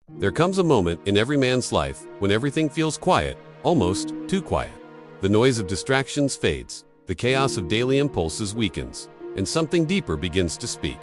There comes a moment in every man's life when everything feels quiet, almost too quiet. The noise of distractions fades, the chaos of daily impulses weakens, and something deeper begins to speak.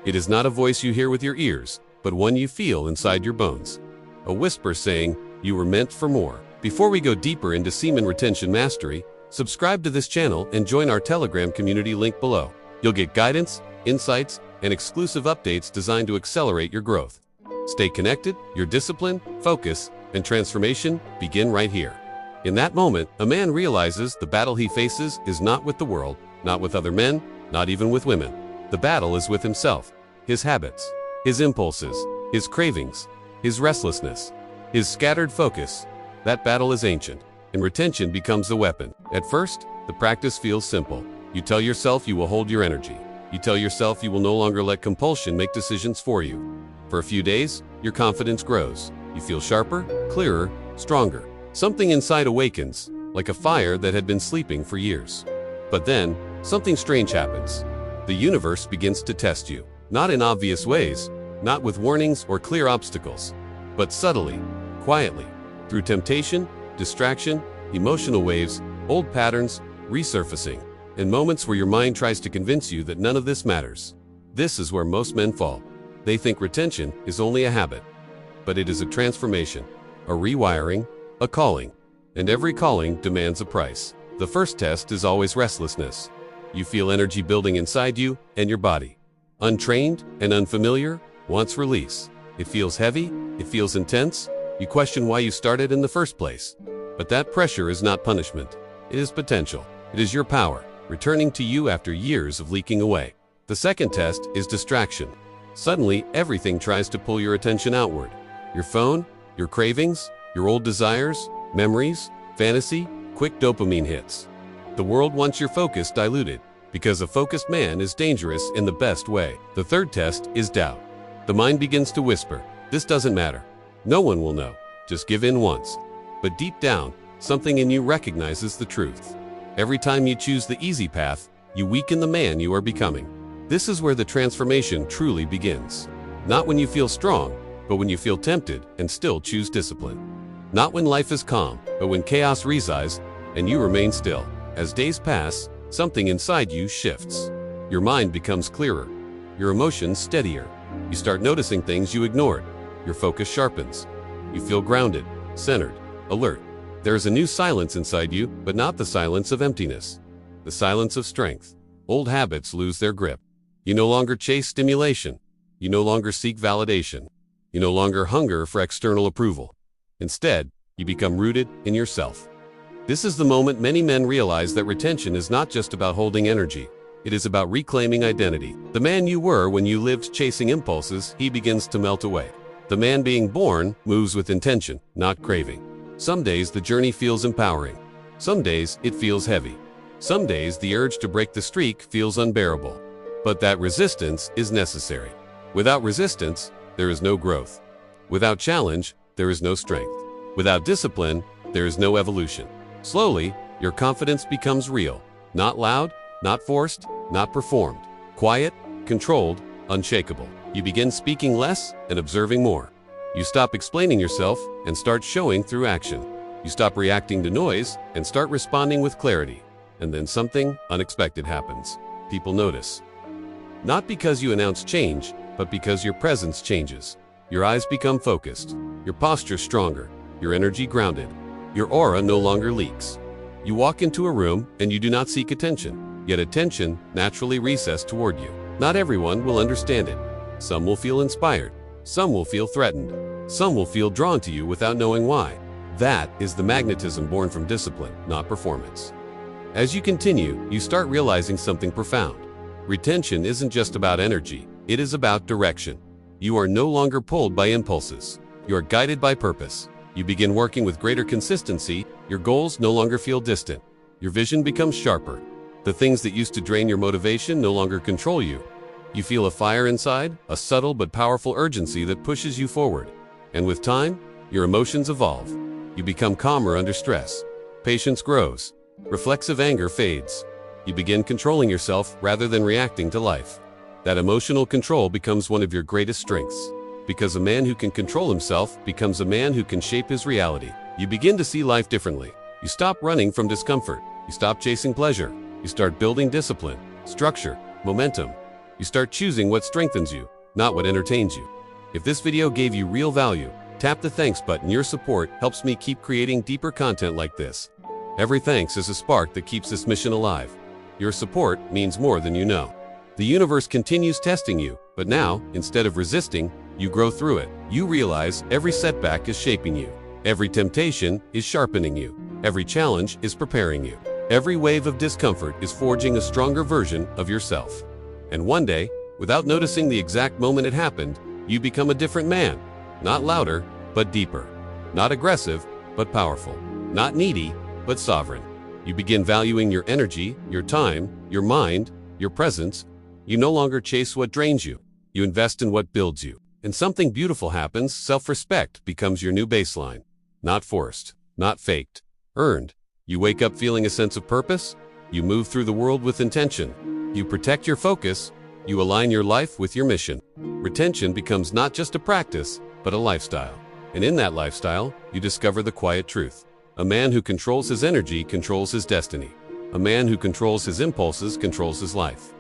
It is not a voice you hear with your ears, but one you feel inside your bones. A whisper saying, "You were meant for more." Before we go deeper into semen retention mastery, subscribe to this channel and join our Telegram community link below. You'll get guidance, insights, and exclusive updates designed to accelerate your growth. Stay connected, your discipline, focus, and transformation begin right here. In that moment, a man realizes the battle he faces is not with the world, not with other men, not even with women. The battle is with himself, his habits, his impulses, his cravings, his restlessness, his scattered focus. That battle is ancient, and retention becomes the weapon. At first, the practice feels simple. You tell yourself you will hold your energy. You tell yourself you will no longer let compulsion make decisions for you. For a few days, your confidence grows. You feel sharper, clearer, stronger. Something inside awakens, like a fire that had been sleeping for years. But then, something strange happens. The universe begins to test you, not in obvious ways, not with warnings or clear obstacles, but subtly, quietly, through temptation, distraction, emotional waves, old patterns, resurfacing, and moments where your mind tries to convince you that none of this matters. This is where most men fall. They think retention is only a habit, but it is a transformation, a rewiring, a calling, and every calling demands a price. The first test is always restlessness. You feel energy building inside you and your body. Untrained and unfamiliar, wants release. It feels heavy, it feels intense. You question why you started in the first place. But that pressure is not punishment. It is potential. It is your power, returning to you after years of leaking away. The second test is distraction. Suddenly, everything tries to pull your attention outward. Your phone, your cravings, your old desires, memories, fantasy, quick dopamine hits. The world wants your focus diluted, because a focused man is dangerous in the best way. The third test is doubt. The mind begins to whisper, "This doesn't matter. No one will know. Just give in once." But deep down, something in you recognizes the truth. Every time you choose the easy path, you weaken the man you are becoming. This is where the transformation truly begins. Not when you feel strong, but when you feel tempted and still choose discipline. Not when life is calm, but when chaos resides and you remain still. As days pass, something inside you shifts. Your mind becomes clearer, your emotions steadier. You start noticing things you ignored. Your focus sharpens. You feel grounded, centered, alert. There is a new silence inside you, but not the silence of emptiness. The silence of strength. Old habits lose their grip. You no longer chase stimulation. You no longer seek validation. You no longer hunger for external approval. Instead, you become rooted in yourself. This is the moment many men realize that retention is not just about holding energy. It is about reclaiming identity. The man you were when you lived chasing impulses, he begins to melt away. The man being born moves with intention, not craving. Some days the journey feels empowering. Some days it feels heavy. Some days the urge to break the streak feels unbearable. But that resistance is necessary. Without resistance, there is no growth. Without challenge, there is no strength. Without discipline, there is no evolution. Slowly, your confidence becomes real. Not loud, not forced, not performed. Quiet, controlled, unshakable. You begin speaking less and observing more. You stop explaining yourself and start showing through action. You stop reacting to noise and start responding with clarity. And then something unexpected happens. People notice. Not because you announce change, but because your presence changes. Your eyes become focused, your posture stronger, your energy grounded. Your aura no longer leaks. You walk into a room and you do not seek attention, yet attention naturally recesses toward you. Not everyone will understand it. Some will feel inspired. Some will feel threatened. Some will feel drawn to you without knowing why. That is the magnetism born from discipline, not performance. As you continue, you start realizing something profound. Retention isn't just about energy, it is about direction. You are no longer pulled by impulses. You are guided by purpose. You begin working with greater consistency, your goals no longer feel distant. Your vision becomes sharper. The things that used to drain your motivation no longer control you. You feel a fire inside, a subtle but powerful urgency that pushes you forward. And with time, your emotions evolve. You become calmer under stress. Patience grows. Reflexive anger fades. You begin controlling yourself rather than reacting to life. That emotional control becomes one of your greatest strengths. Because a man who can control himself becomes a man who can shape his reality. You begin to see life differently. You stop running from discomfort. You stop chasing pleasure. You start building discipline, structure, momentum. You start choosing what strengthens you, not what entertains you. If this video gave you real value, tap the thanks button. Your support helps me keep creating deeper content like this. Every thanks is a spark that keeps this mission alive. Your support means more than you know. The universe continues testing you, but now, instead of resisting, you grow through it. You realize every setback is shaping you. Every temptation is sharpening you. Every challenge is preparing you. Every wave of discomfort is forging a stronger version of yourself. And one day, without noticing the exact moment it happened, you become a different man. Not louder, but deeper. Not aggressive, but powerful. Not needy, but sovereign. You begin valuing your energy, your time, your mind, your presence. You no longer chase what drains you. You invest in what builds you. And something beautiful happens. Self-respect becomes your new baseline. Not forced, not faked, earned. You wake up feeling a sense of purpose. You move through the world with intention. You protect your focus. You align your life with your mission. Retention becomes not just a practice, but a lifestyle. And in that lifestyle, you discover the quiet truth. A man who controls his energy controls his destiny. A man who controls his impulses controls his life.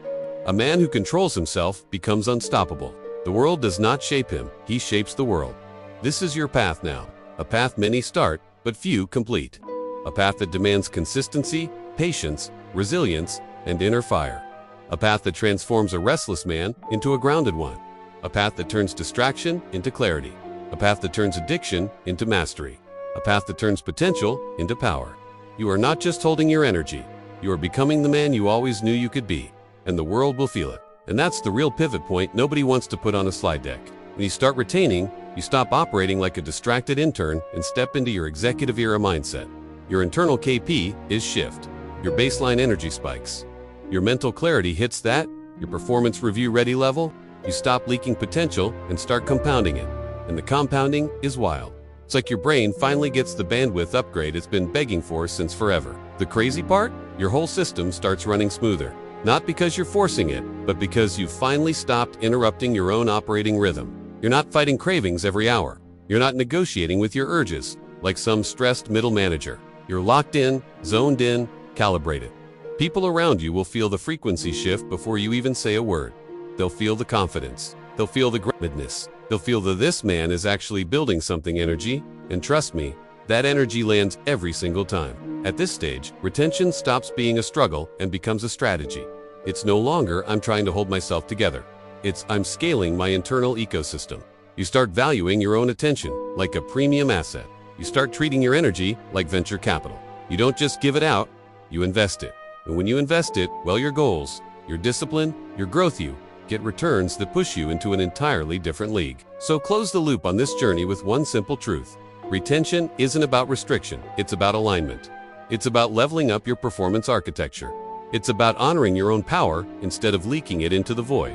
A man who controls himself becomes unstoppable. The world does not shape him, he shapes the world. This is your path now. A path many start, but few complete. A path that demands consistency, patience, resilience, and inner fire. A path that transforms a restless man into a grounded one. A path that turns distraction into clarity. A path that turns addiction into mastery. A path that turns potential into power. You are not just holding your energy. You are becoming the man you always knew you could be. And the world will feel it. And that's the real pivot point nobody wants to put on a slide deck. When you start retaining, you stop operating like a distracted intern and step into your executive era mindset. Your internal KP is shift. Your baseline energy spikes. Your mental clarity hits that, your performance review ready level. You stop leaking potential and start compounding it. And the compounding is wild. It's like your brain finally gets the bandwidth upgrade it's been begging for since forever. The crazy part? Your whole system starts running smoother. Not because you're forcing it, but because you've finally stopped interrupting your own operating rhythm. You're not fighting cravings every hour. You're not negotiating with your urges, like some stressed middle manager. You're locked in, zoned in, calibrated. People around you will feel the frequency shift before you even say a word. They'll feel the confidence. They'll feel the groundedness. They'll feel that this man is actually building something energy, and trust me, that energy lands every single time. At this stage, retention stops being a struggle and becomes a strategy. It's no longer I'm trying to hold myself together. It's I'm scaling my internal ecosystem. You start valuing your own attention like a premium asset. You start treating your energy like venture capital. You don't just give it out, you invest it. And when you invest it, well, your goals, your discipline, your growth, you get returns that push you into an entirely different league. So close the loop on this journey with one simple truth. Retention isn't about restriction, it's about alignment. It's about leveling up your performance architecture. It's about honoring your own power instead of leaking it into the void.